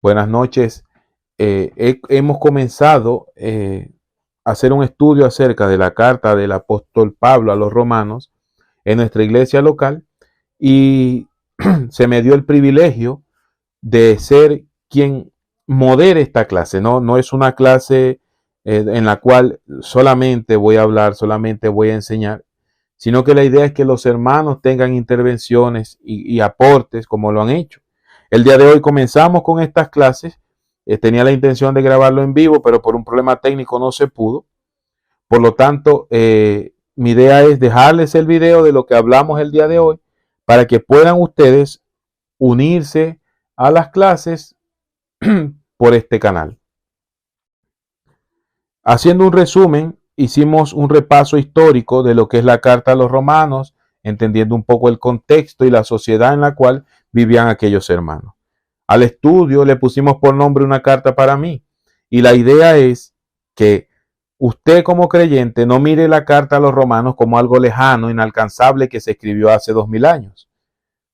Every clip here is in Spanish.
Buenas noches. Hemos comenzado a hacer un estudio acerca de la carta del apóstol Pablo a los romanos en nuestra iglesia local y se me dio el privilegio de ser quien modere esta clase. No es una clase en la cual solamente voy a hablar, solamente voy a enseñar, sino que la idea es que los hermanos tengan intervenciones y aportes como lo han hecho. El día de hoy comenzamos con estas clases. Tenía la intención de grabarlo en vivo, pero por un problema técnico no se pudo. Por lo tanto, mi idea es dejarles el video de lo que hablamos el día de hoy para que puedan ustedes unirse a las clases por este canal. Haciendo un resumen, hicimos un repaso histórico de lo que es la carta a los romanos, entendiendo un poco el contexto y la sociedad en la cual vivían aquellos hermanos. Al estudio le pusimos por nombre Una carta para mí, y la idea es que usted como creyente no mire la carta a los romanos como algo lejano, inalcanzable que se escribió hace 2000 años,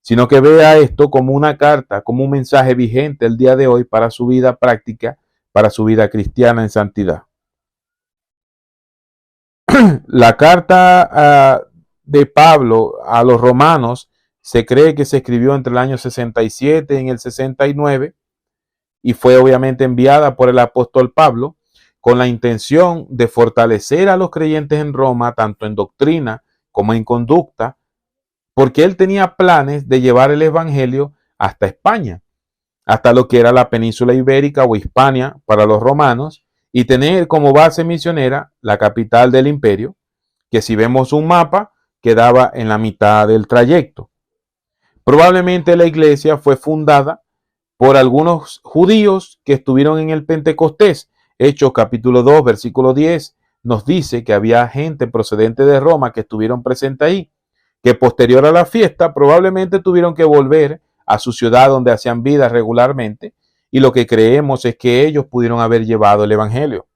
sino que vea esto como una carta, como un mensaje vigente el día de hoy para su vida práctica, para su vida cristiana en santidad. La carta de Pablo a los romanos se cree que se escribió entre el año 67 y en el 69 y fue obviamente enviada por el apóstol Pablo con la intención de fortalecer a los creyentes en Roma, tanto en doctrina como en conducta, porque él tenía planes de llevar el evangelio hasta España, hasta lo que era la península ibérica o Hispania para los romanos, y tener como base misionera la capital del imperio, que si vemos un mapa quedaba en la mitad del trayecto. Probablemente la iglesia fue fundada por algunos judíos que estuvieron en el Pentecostés. Hechos capítulo 2, versículo 10 nos dice que había gente procedente de Roma que estuvieron presentes ahí, que posterior a la fiesta probablemente tuvieron que volver a su ciudad donde hacían vida regularmente, y lo que creemos es que ellos pudieron haber llevado el evangelio.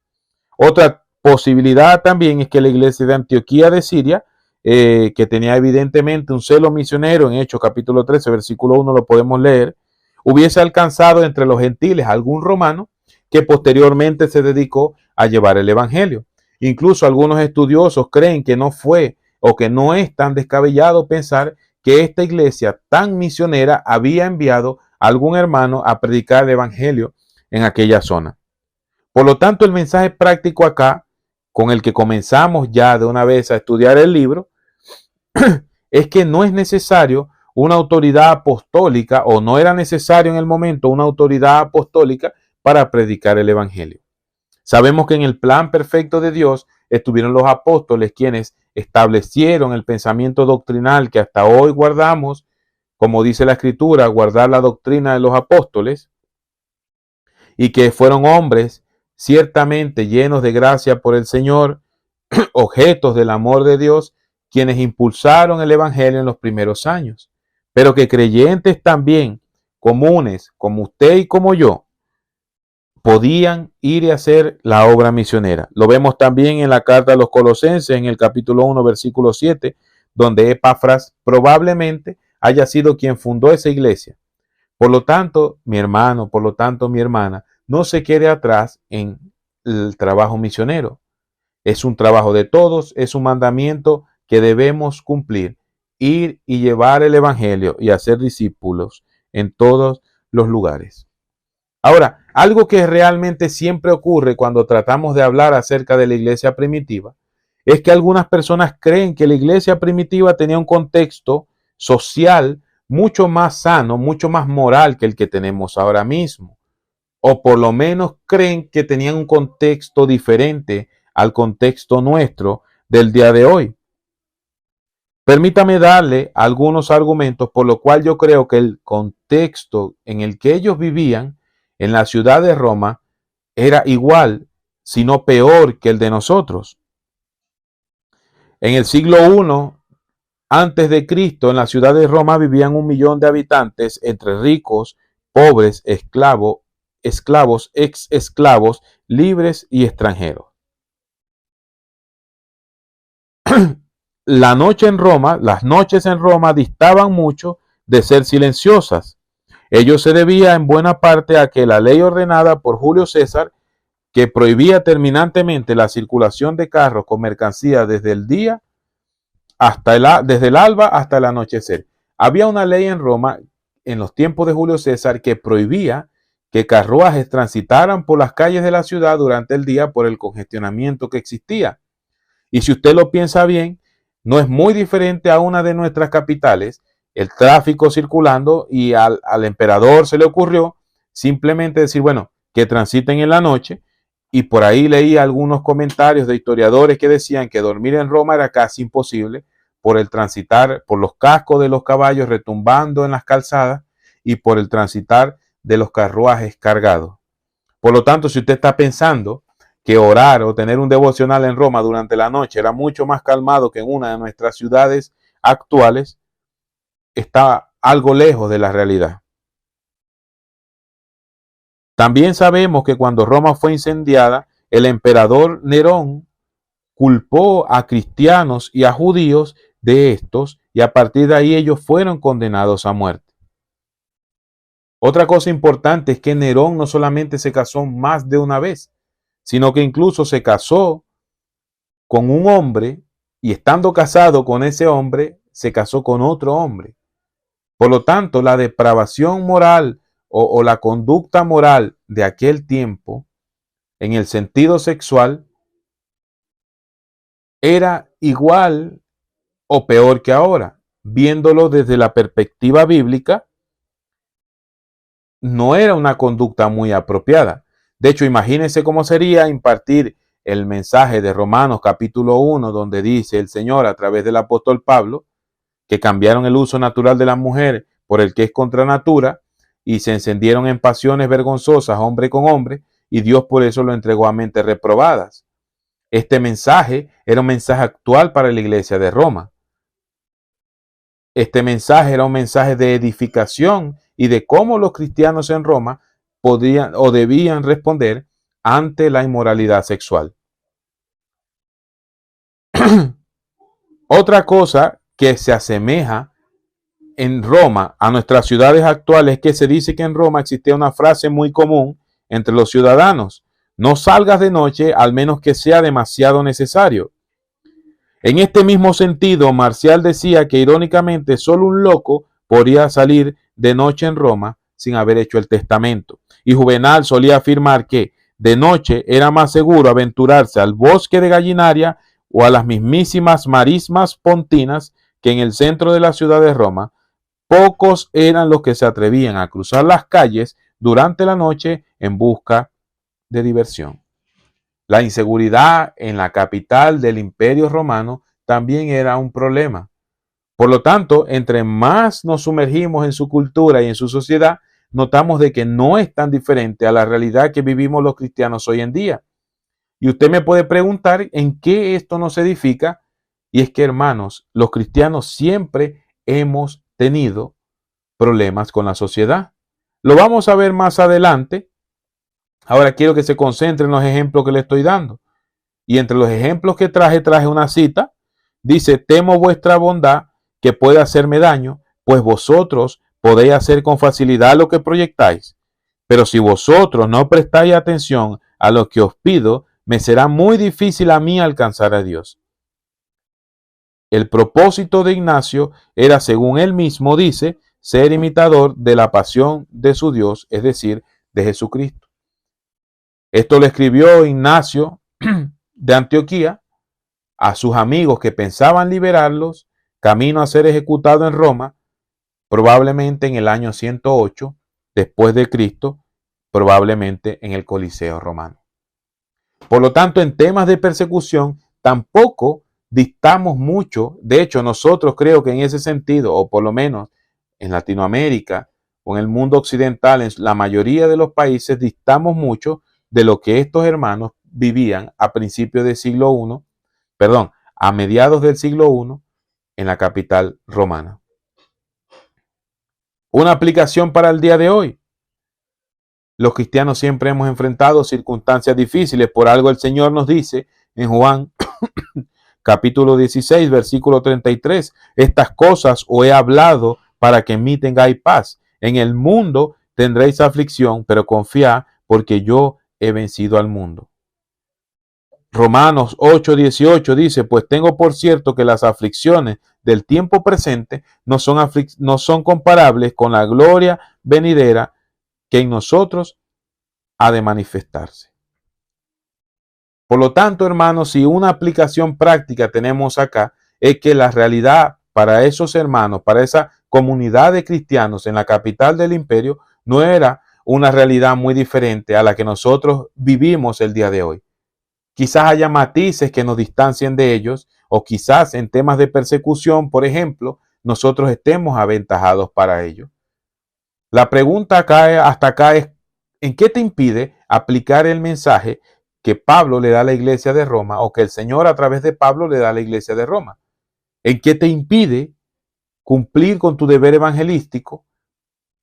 Otra posibilidad también es que la iglesia de Antioquía de Siria, que tenía evidentemente un celo misionero, en Hechos capítulo 13, versículo 1 lo podemos leer, hubiese alcanzado entre los gentiles algún romano que posteriormente se dedicó a llevar el evangelio. Incluso algunos estudiosos creen que no fue o que no es tan descabellado pensar que esta iglesia tan misionera había enviado a algún hermano a predicar el evangelio en aquella zona. Por lo tanto, el mensaje práctico acá, con el que comenzamos ya de una vez a estudiar el libro, es que no es necesario una autoridad apostólica, o no era necesario en el momento una autoridad apostólica para predicar el evangelio. Sabemos que en el plan perfecto de Dios estuvieron los apóstoles quienes establecieron el pensamiento doctrinal que hasta hoy guardamos, como dice la Escritura, guardar la doctrina de los apóstoles, y que fueron hombres ciertamente llenos de gracia por el Señor, objetos del amor de Dios, quienes impulsaron el evangelio en los primeros años, pero que creyentes también comunes como usted y como yo podían ir y hacer la obra misionera. Lo vemos también en la carta a los Colosenses, en el capítulo 1, versículo 7, donde Epafras probablemente haya sido quien fundó esa iglesia. Por lo tanto, mi hermano, por lo tanto, mi hermana, no se quede atrás en el trabajo misionero. Es un trabajo de todos, es un mandamiento que debemos cumplir, ir y llevar el evangelio y hacer discípulos en todos los lugares. Ahora, algo que realmente siempre ocurre cuando tratamos de hablar acerca de la iglesia primitiva es que algunas personas creen que la iglesia primitiva tenía un contexto social mucho más sano, mucho más moral que el que tenemos ahora mismo, o por lo menos creen que tenían un contexto diferente al contexto nuestro del día de hoy. Permítame darle algunos argumentos por lo cual yo creo que el contexto en el que ellos vivían en la ciudad de Roma era igual, si no peor que el de nosotros. En el siglo I antes de Cristo, en la ciudad de Roma vivían 1 millón de habitantes, entre ricos, pobres, esclavos, ex esclavos, libres y extranjeros. Las noches en Roma distaban mucho de ser silenciosas. Ello se debía en buena parte a que la ley ordenada por Julio César, que prohibía terminantemente la circulación de carros con mercancías desde el día desde el alba hasta el anochecer. Había una ley en Roma en los tiempos de Julio César que prohibía que carruajes transitaran por las calles de la ciudad durante el día por el congestionamiento que existía. Y si usted lo piensa bien, no es muy diferente a una de nuestras capitales, el tráfico circulando, y al emperador se le ocurrió simplemente decir, bueno, que transiten en la noche, y por ahí leí algunos comentarios de historiadores que decían que dormir en Roma era casi imposible por el transitar, por los cascos de los caballos retumbando en las calzadas y por el transitar de los carruajes cargados. Por lo tanto, si usted está pensando que orar o tener un devocional en Roma durante la noche era mucho más calmado que en una de nuestras ciudades actuales, está algo lejos de la realidad. También sabemos que cuando Roma fue incendiada, el emperador Nerón culpó a cristianos y a judíos de estos, y a partir de ahí ellos fueron condenados a muerte. Otra cosa importante es que Nerón no solamente se casó más de una vez, sino que incluso se casó con un hombre, y estando casado con ese hombre, se casó con otro hombre. Por lo tanto, la depravación moral o la conducta moral de aquel tiempo, en el sentido sexual, era igual o peor que ahora. Viéndolo desde la perspectiva bíblica, no era una conducta muy apropiada. De hecho, imagínense cómo sería impartir el mensaje de Romanos capítulo 1, donde dice el Señor a través del apóstol Pablo que cambiaron el uso natural de la mujer por el que es contra natura y se encendieron en pasiones vergonzosas hombre con hombre, y Dios por eso lo entregó a mentes reprobadas. Este mensaje era un mensaje actual para la iglesia de Roma. Este mensaje era un mensaje de edificación y de cómo los cristianos en Roma podían o debían responder ante la inmoralidad sexual. Otra cosa que se asemeja en Roma a nuestras ciudades actuales es que se dice que en Roma existía una frase muy común entre los ciudadanos: no salgas de noche al menos que sea demasiado necesario. En este mismo sentido, Marcial decía que irónicamente solo un loco podía salir de noche en Roma sin haber hecho el testamento. Y Juvenal solía afirmar que de noche era más seguro aventurarse al bosque de Gallinaria o a las mismísimas marismas pontinas que en el centro de la ciudad de Roma. Pocos eran los que se atrevían a cruzar las calles durante la noche en busca de diversión. La inseguridad en la capital del Imperio Romano también era un problema. Por lo tanto, entre más nos sumergimos en su cultura y en su sociedad, notamos de que no es tan diferente a la realidad que vivimos los cristianos hoy en día. Y usted me puede preguntar en qué esto nos edifica, y es que, hermanos, los cristianos siempre hemos tenido problemas con la sociedad. Lo vamos a ver más adelante. Ahora quiero que se concentre en los ejemplos que le estoy dando. Y entre los ejemplos que traje una cita. Dice: temo vuestra bondad, que puede hacerme daño, pues vosotros podéis hacer con facilidad lo que proyectáis. Pero si vosotros no prestáis atención a lo que os pido, me será muy difícil a mí alcanzar a Dios. El propósito de Ignacio era, según él mismo dice, ser imitador de la pasión de su Dios, es decir, de Jesucristo. Esto lo escribió Ignacio de Antioquía a sus amigos que pensaban liberarlos, camino a ser ejecutado en Roma, probablemente en el año 108 después de Cristo, probablemente en el Coliseo romano. Por lo tanto, en temas de persecución tampoco distamos mucho. De hecho, nosotros creo que en ese sentido, o por lo menos en Latinoamérica o en el mundo occidental, en la mayoría de los países, distamos mucho de lo que estos hermanos vivían a principios del siglo I, a mediados del siglo I en la capital romana. Una aplicación para el día de hoy. Los cristianos siempre hemos enfrentado circunstancias difíciles. Por algo el Señor nos dice en Juan capítulo 16, versículo 33, estas cosas os he hablado para que en mí tengáis paz. En el mundo tendréis aflicción, pero confiad, porque yo he vencido al mundo. Romanos 8:18 dice, pues tengo por cierto que las aflicciones del tiempo presente no son comparables con la gloria venidera que en nosotros ha de manifestarse. Por lo tanto, hermanos, si una aplicación práctica tenemos acá, es que la realidad para esos hermanos, para esa comunidad de cristianos en la capital del imperio, no era una realidad muy diferente a la que nosotros vivimos el día de hoy. Quizás haya matices que nos distancien de ellos, o quizás en temas de persecución, por ejemplo, nosotros estemos aventajados para ello. La pregunta hasta acá es, ¿en qué te impide aplicar el mensaje que Pablo le da a la iglesia de Roma, o que el Señor a través de Pablo le da a la iglesia de Roma? ¿En qué te impide cumplir con tu deber evangelístico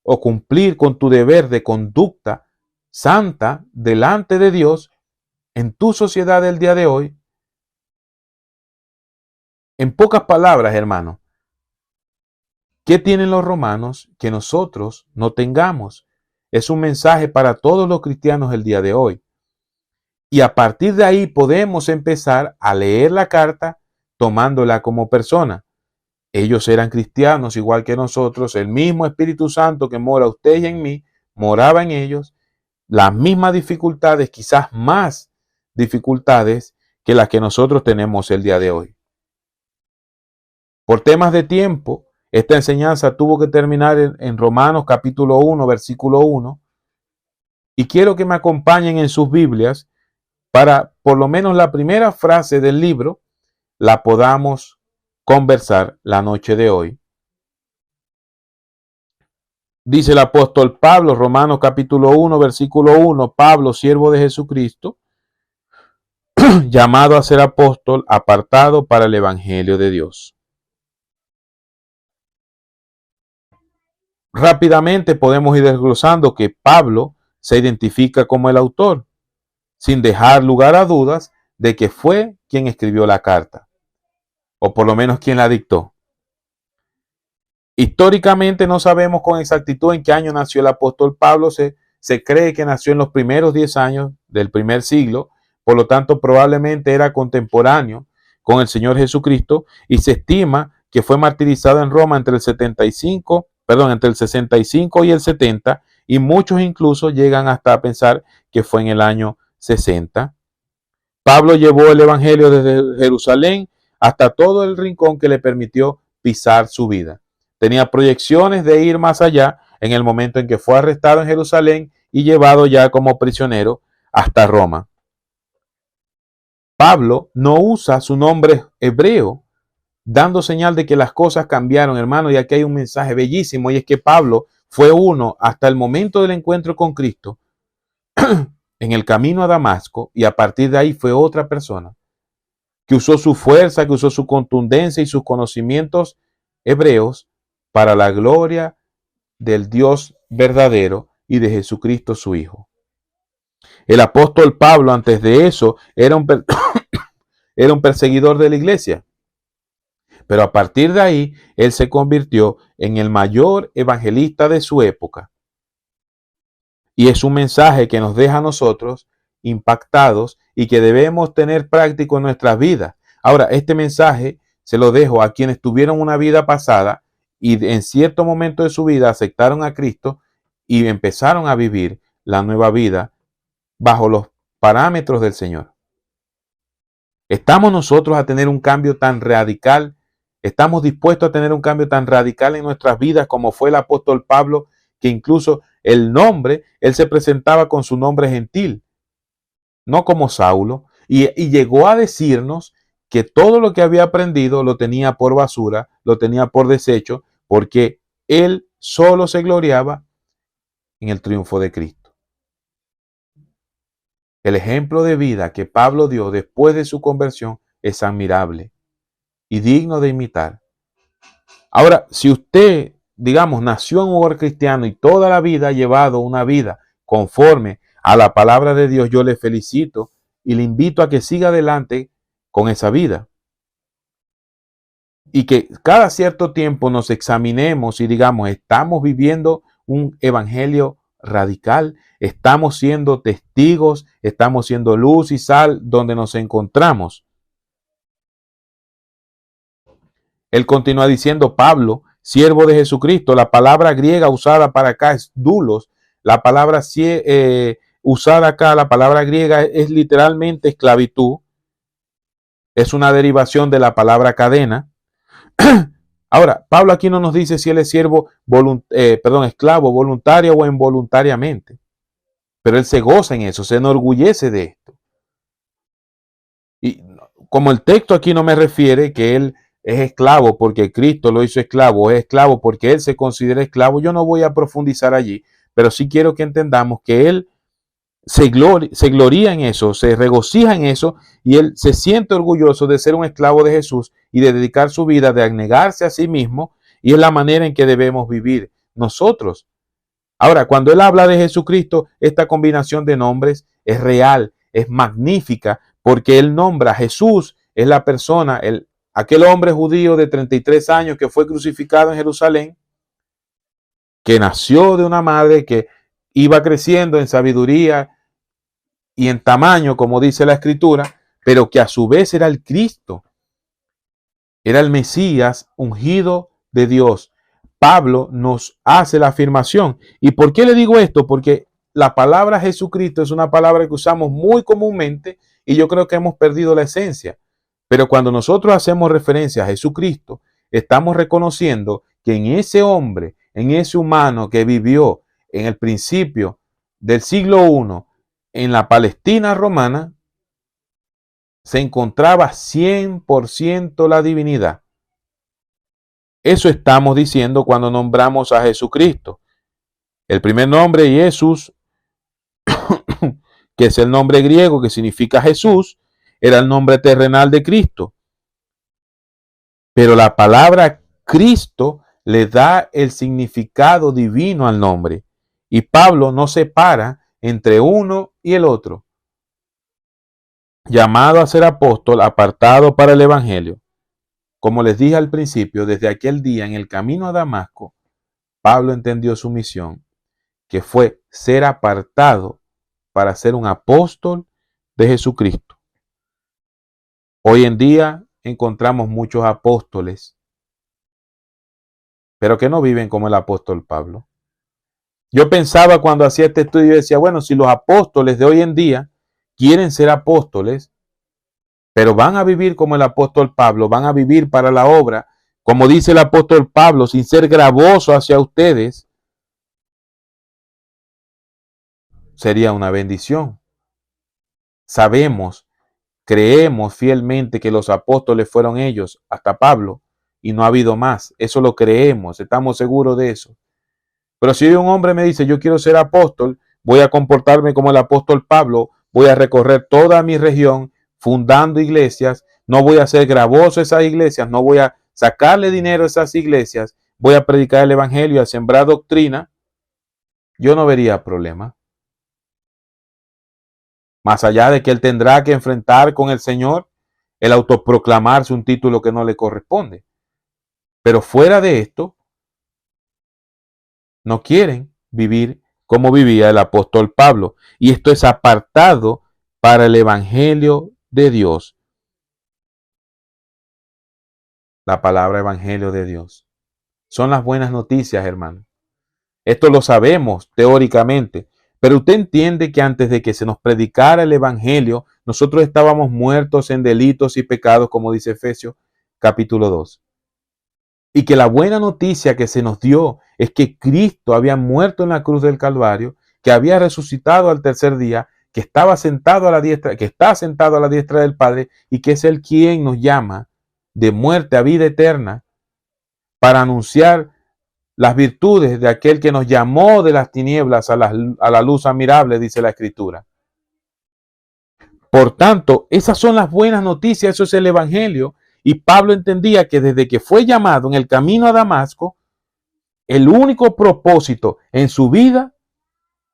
o cumplir con tu deber de conducta santa delante de Dios en tu sociedad del día de hoy? En pocas palabras, hermano, ¿qué tienen los romanos que nosotros no tengamos? Es un mensaje para todos los cristianos el día de hoy. Y a partir de ahí podemos empezar a leer la carta tomándola como persona. Ellos eran cristianos igual que nosotros, el mismo Espíritu Santo que mora usted y en mí, moraba en ellos, las mismas dificultades, quizás más dificultades que las que nosotros tenemos el día de hoy. Por temas de tiempo, esta enseñanza tuvo que terminar en Romanos capítulo 1, versículo 1, y quiero que me acompañen en sus Biblias para por lo menos la primera frase del libro la podamos conversar la noche de hoy. Dice el apóstol Pablo, Romanos capítulo 1, versículo 1, Pablo, siervo de Jesucristo, llamado a ser apóstol, apartado para el evangelio de Dios. Rápidamente podemos ir desglosando que Pablo se identifica como el autor, sin dejar lugar a dudas de que fue quien escribió la carta, o por lo menos quien la dictó. Históricamente no sabemos con exactitud en qué año nació el apóstol Pablo. Se cree que nació en los primeros 10 años del primer siglo, por lo tanto probablemente era contemporáneo con el Señor Jesucristo, y se estima que fue martirizado en Roma entre el 65 y el 70, y muchos incluso llegan hasta a pensar que fue en el año 60. Pablo llevó el evangelio desde Jerusalén hasta todo el rincón que le permitió pisar su vida. Tenía proyecciones de ir más allá en el momento en que fue arrestado en Jerusalén y llevado ya como prisionero hasta Roma. Pablo no usa su nombre hebreo, dando señal de que las cosas cambiaron, hermano, y aquí hay un mensaje bellísimo, y es que Pablo fue uno hasta el momento del encuentro con Cristo en el camino a Damasco, y a partir de ahí fue otra persona que usó su fuerza, que usó su contundencia y sus conocimientos hebreos para la gloria del Dios verdadero y de Jesucristo su Hijo. El apóstol Pablo antes de eso era un perseguidor de la iglesia, pero a partir de ahí él se convirtió en el mayor evangelista de su época. Y es un mensaje que nos deja a nosotros impactados y que debemos tener práctico en nuestras vidas. Ahora, este mensaje se lo dejo a quienes tuvieron una vida pasada y en cierto momento de su vida aceptaron a Cristo y empezaron a vivir la nueva vida bajo los parámetros del Señor. ¿Estamos nosotros a tener un cambio tan radical? ¿Estamos dispuestos a tener un cambio tan radical en nuestras vidas como fue el apóstol Pablo, que incluso el nombre, él se presentaba con su nombre gentil, no como Saulo, y llegó a decirnos que todo lo que había aprendido lo tenía por basura, lo tenía por desecho, porque él solo se gloriaba en el triunfo de Cristo. El ejemplo de vida que Pablo dio después de su conversión es admirable y digno de imitar. Ahora, si usted, digamos, nació en un hogar cristiano y toda la vida ha llevado una vida conforme a la palabra de Dios, yo le felicito y le invito a que siga adelante con esa vida. Y que cada cierto tiempo nos examinemos y digamos, ¿estamos viviendo un evangelio radical. Estamos siendo testigos, estamos siendo luz y sal donde nos encontramos. Él continúa diciendo, Pablo, siervo de Jesucristo. La palabra griega usada para acá es doulos. La palabra usada acá, la palabra griega es literalmente esclavitud. Es una derivación de la palabra cadena. Ahora, Pablo aquí no nos dice si él es esclavo voluntario o involuntariamente. Pero él se goza en eso, se enorgullece de esto. Y como el texto aquí no me refiere que él es esclavo porque Cristo lo hizo esclavo, es esclavo porque él se considera esclavo, yo no voy a profundizar allí, pero sí quiero que entendamos que él se gloria en eso, se regocija en eso y él se siente orgulloso de ser un esclavo de Jesús y de dedicar su vida, de abnegarse a sí mismo, y es la manera en que debemos vivir nosotros. Ahora, cuando él habla de Jesucristo, esta combinación de nombres es real, es magnífica, porque él nombra a Jesús, es la persona, aquel hombre judío de 33 años que fue crucificado en Jerusalén, que nació de una madre que iba creciendo en sabiduría y en tamaño, como dice la Escritura, pero que a su vez era el Cristo, era el Mesías ungido de Dios. Pablo nos hace la afirmación. ¿Y por qué le digo esto? Porque la palabra Jesucristo es una palabra que usamos muy comúnmente y yo creo que hemos perdido la esencia. Pero cuando nosotros hacemos referencia a Jesucristo, estamos reconociendo que en ese hombre, en ese humano que vivió en el principio del siglo I en la Palestina romana, se encontraba 100% la divinidad. Eso estamos diciendo cuando nombramos a Jesucristo. El primer nombre, Jesús, que es el nombre griego que significa Jesús, era el nombre terrenal de Cristo. Pero la palabra Cristo le da el significado divino al nombre. Y Pablo no separa entre uno y el otro. Llamado a ser apóstol, apartado para el evangelio. Como les dije al principio, desde aquel día en el camino a Damasco, Pablo entendió su misión, que fue ser apartado para ser un apóstol de Jesucristo. Hoy en día encontramos muchos apóstoles, pero que no viven como el apóstol Pablo. Yo pensaba cuando hacía este estudio, decía, bueno, si los apóstoles de hoy en día quieren ser apóstoles, pero van a vivir como el apóstol Pablo, van a vivir para la obra, como dice el apóstol Pablo, sin ser gravoso hacia ustedes, sería una bendición. Sabemos, creemos fielmente que los apóstoles fueron ellos, hasta Pablo, y no ha habido más. Eso lo creemos, estamos seguros de eso. Pero si un hombre me dice, yo quiero ser apóstol, voy a comportarme como el apóstol Pablo, voy a recorrer toda mi región fundando iglesias, no voy a ser gravoso a esas iglesias, no voy a sacarle dinero a esas iglesias, voy a predicar el evangelio, a sembrar doctrina, yo no vería problema. Más allá de que él tendrá que enfrentar con el Señor el autoproclamarse un título que no le corresponde. Pero fuera de esto, no quieren vivir como vivía el apóstol Pablo. Y esto es apartado para el evangelio de Dios. La palabra evangelio de Dios. Son las buenas noticias, hermano. Esto lo sabemos teóricamente. Pero usted entiende que antes de que se nos predicara el evangelio, nosotros estábamos muertos en delitos y pecados, como dice Efesios capítulo 2. Y que la buena noticia que se nos dio es que Cristo había muerto en la cruz del Calvario, que había resucitado al tercer día, que estaba sentado a la diestra, que está sentado a la diestra del Padre, y que es Él quien nos llama de muerte a vida eterna para anunciar las virtudes de aquel que nos llamó de las tinieblas a la luz admirable, dice la Escritura. Por tanto, esas son las buenas noticias, eso es el evangelio. Y Pablo entendía que desde que fue llamado en el camino a Damasco, el único propósito en su vida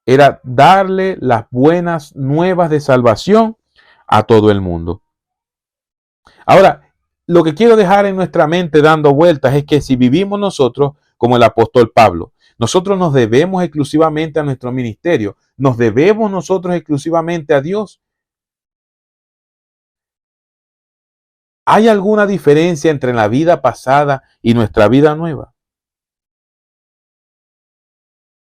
era darle las buenas nuevas de salvación a todo el mundo. Ahora, lo que quiero dejar en nuestra mente dando vueltas es que si vivimos nosotros como el apóstol Pablo, Nosotros nos debemos exclusivamente a nuestro ministerio. Nos debemos nosotros exclusivamente a Dios. ¿Hay alguna diferencia entre la vida pasada y nuestra vida nueva?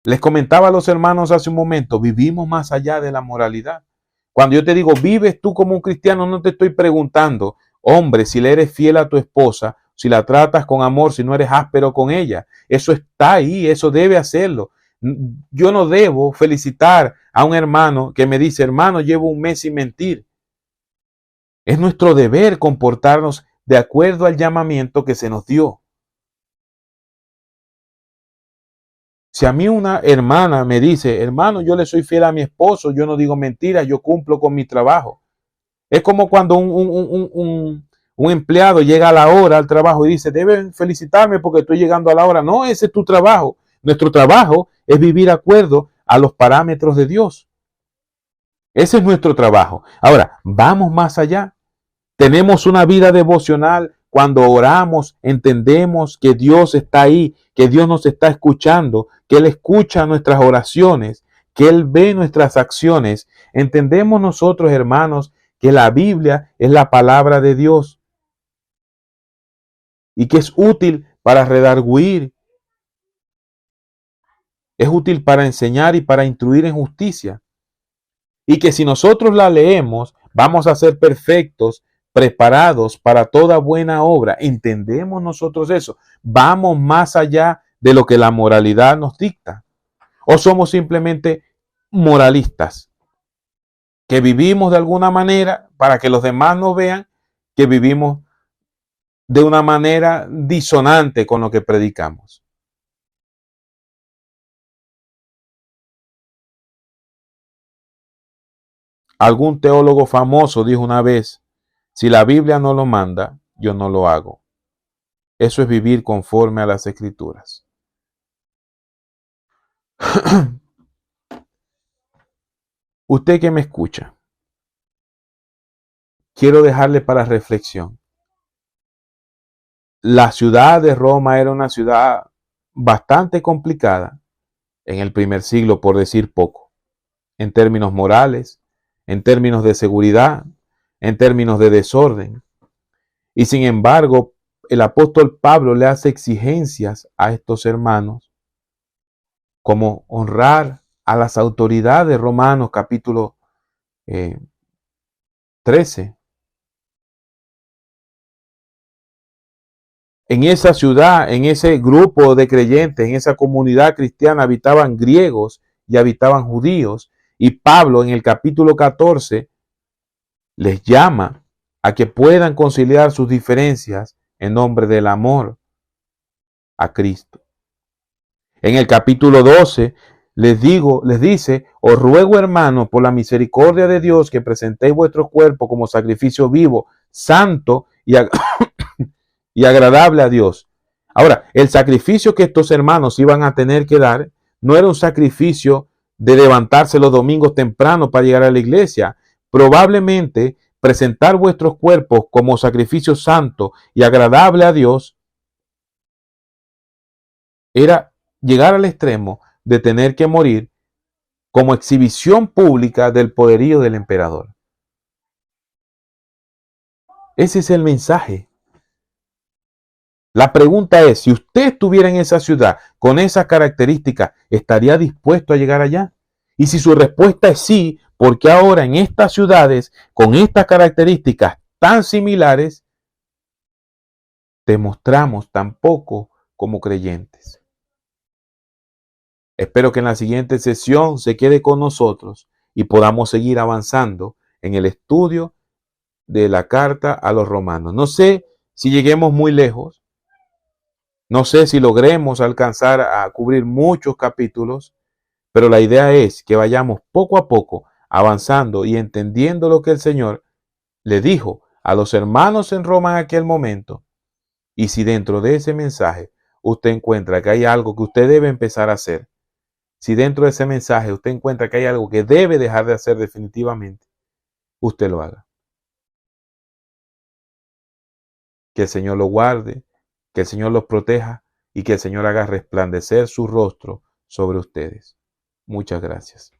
Les comentaba a los hermanos hace un momento, vivimos más allá de la moralidad. Cuando yo te digo, vives tú como un cristiano, no te estoy preguntando, hombre, si le eres fiel a tu esposa, si la tratas con amor, si no eres áspero con ella. Eso está ahí, eso debe hacerlo. Yo no debo felicitar a un hermano que me dice, hermano, llevo un mes sin mentir. Es nuestro deber comportarnos de acuerdo al llamamiento que se nos dio. Si a mí una hermana me dice, hermano, yo le soy fiel a mi esposo, yo no digo mentiras, yo cumplo con mi trabajo. Es como cuando un empleado llega a la hora al trabajo y dice, deben felicitarme porque estoy llegando a la hora. No, ese es tu trabajo. Nuestro trabajo es vivir de acuerdo a los parámetros de Dios. Ese es nuestro trabajo. Ahora, vamos más allá. Tenemos una vida devocional. Cuando oramos, entendemos que Dios está ahí, que Dios nos está escuchando, que Él escucha nuestras oraciones, que Él ve nuestras acciones. Entendemos nosotros, hermanos, que la Biblia es la palabra de Dios y que es útil para redarguir, es útil para enseñar y para instruir en justicia. Y que si nosotros la leemos, vamos a ser perfectos, preparados para toda buena obra. ¿Entendemos nosotros eso? ¿Vamos más allá de lo que la moralidad nos dicta? ¿O somos simplemente moralistas? Que vivimos de alguna manera para que los demás nos vean que vivimos de una manera disonante con lo que predicamos. Algún teólogo famoso dijo una vez, si la Biblia no lo manda, yo no lo hago. Eso es vivir conforme a las Escrituras. Usted que me escucha, quiero dejarle para reflexión. La ciudad de Roma era una ciudad bastante complicada en el primer siglo, por decir poco, en términos morales, en términos de seguridad, en términos de desorden. Y sin embargo, el apóstol Pablo le hace exigencias a estos hermanos, como honrar a las autoridades. Romanos capítulo 13. En esa ciudad, en ese grupo de creyentes, en esa comunidad cristiana habitaban griegos y habitaban judíos. Y Pablo en el capítulo 14 les llama a que puedan conciliar sus diferencias en nombre del amor a Cristo. En el capítulo 12 les dice, os ruego, hermano, por la misericordia de Dios, que presentéis vuestro cuerpo como sacrificio vivo, santo y agradable a Dios. Ahora, el sacrificio que estos hermanos iban a tener que dar no era un sacrificio de levantarse los domingos temprano para llegar a la iglesia. Probablemente presentar vuestros cuerpos como sacrificio santo y agradable a Dios era llegar al extremo de tener que morir como exhibición pública del poderío del emperador. Ese es el mensaje. La pregunta es, si usted estuviera en esa ciudad con esas características, ¿estaría dispuesto a llegar allá? Y si su respuesta es sí, ¿por qué ahora en estas ciudades con estas características tan similares te mostramos tan poco como creyentes? Espero que en la siguiente sesión se quede con nosotros y podamos seguir avanzando en el estudio de la carta a los romanos. No sé si lleguemos muy lejos, no sé si logremos alcanzar a cubrir muchos capítulos, pero la idea es que vayamos poco a poco avanzando y entendiendo lo que el Señor le dijo a los hermanos en Roma en aquel momento. Y si dentro de ese mensaje usted encuentra que hay algo que usted debe empezar a hacer, si dentro de ese mensaje usted encuentra que hay algo que debe dejar de hacer definitivamente, usted lo haga. Que el Señor lo guarde, que el Señor los proteja y que el Señor haga resplandecer su rostro sobre ustedes. Muchas gracias.